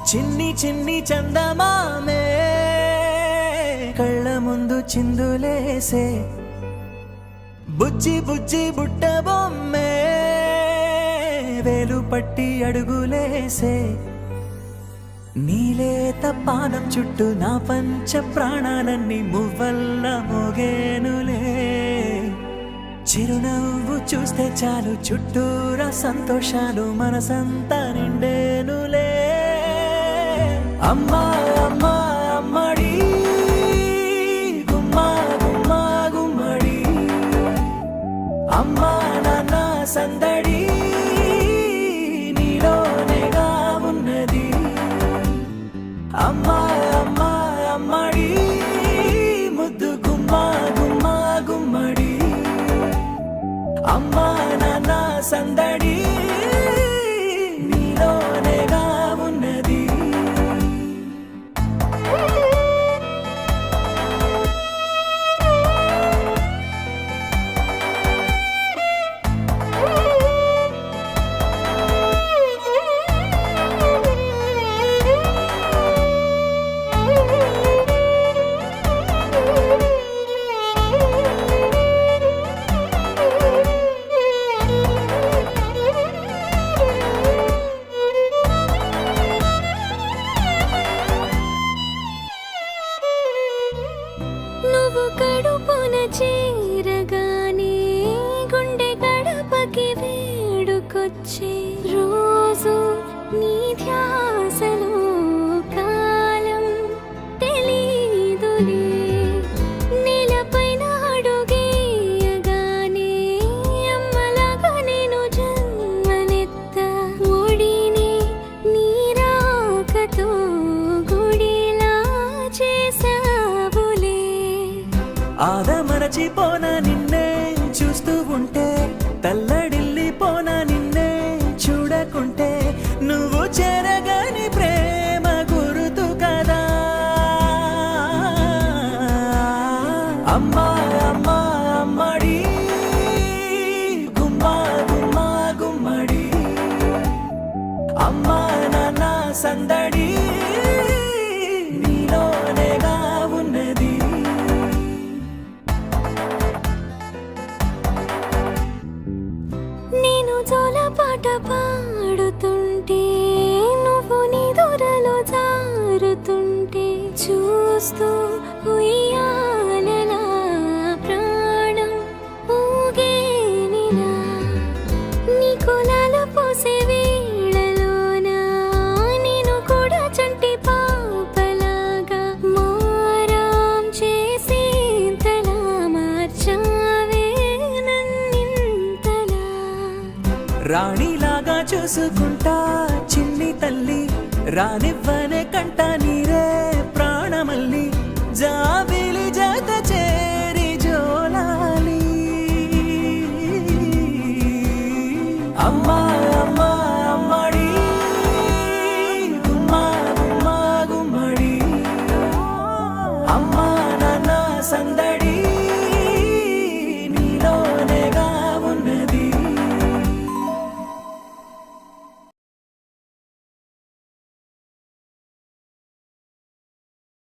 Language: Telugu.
చిన్ని చిన్ని చందమామే కళ్ళ ముందు చిందులేసే బుజ్జి బుజ్జి బుట్ట బొమ్మే వేలు పట్టి అడుగులేసే నీలేత పానం చుట్టూ నా పంచ ప్రాణాలన్నీ మువ్వల్ల మోగేనులే చిరునవ్వు చూస్తే చాలు చుట్టూరా సంతోషాలు మనసంతా నిండేనులే అమ్మా అమ్మా అమ్మడి గుమ్మా గుమ్మా గుమ్మడి అమ్మా నాన్న సందడి నీలోనేగా ఉన్నది అమ్మా అమ్మా అమ్మడి ముద్దు గుమ్మా గుమ్మా గుమ్మడి అమ్మా నాన్న సందడి నీలోనేగా ఉన్నది నువ్వు కడుపున చేరగానే గుండె గడపకి వేడుకొచ్చే రోజు నీ ధ్యాసలో కాలం తెలీదులే నేలపైన అడుగేయగానే అమ్మలాగా నేను జన్మనెత్త ఒడిని నీ రాకతో గుడిలా చేసావులే ఆదమరచిపోనా నిన్నే చూస్తూ ఉంటే తల్లడిల్లిపోనా నిన్నే చూడకుంటే నువ్వు చెరగని ప్రేమ గురుతు కదా అమ్మా అమ్మా అమ్మడి గుమ్మా గుమ్మా గుమ్మడి అమ్మా నాన్న సందడి నీలోనేగా ఉన్నది నేను జోలపాట పాడుతుంటే నువ్వు నీ దూరలో జారుతుంటే చూస్తూ ఉయ్యాలలా ప్రాణం ఊగేనిలా నీ కులాల పోసే వేళలోన నేను కూడా చంటి పాపలాగా మారాం చేసేంతలా మార్చావే నన్నింతలా రాణిలాగా చూసుకుంటా చిన్ని తల్లి రానివ్వనే కంట నీ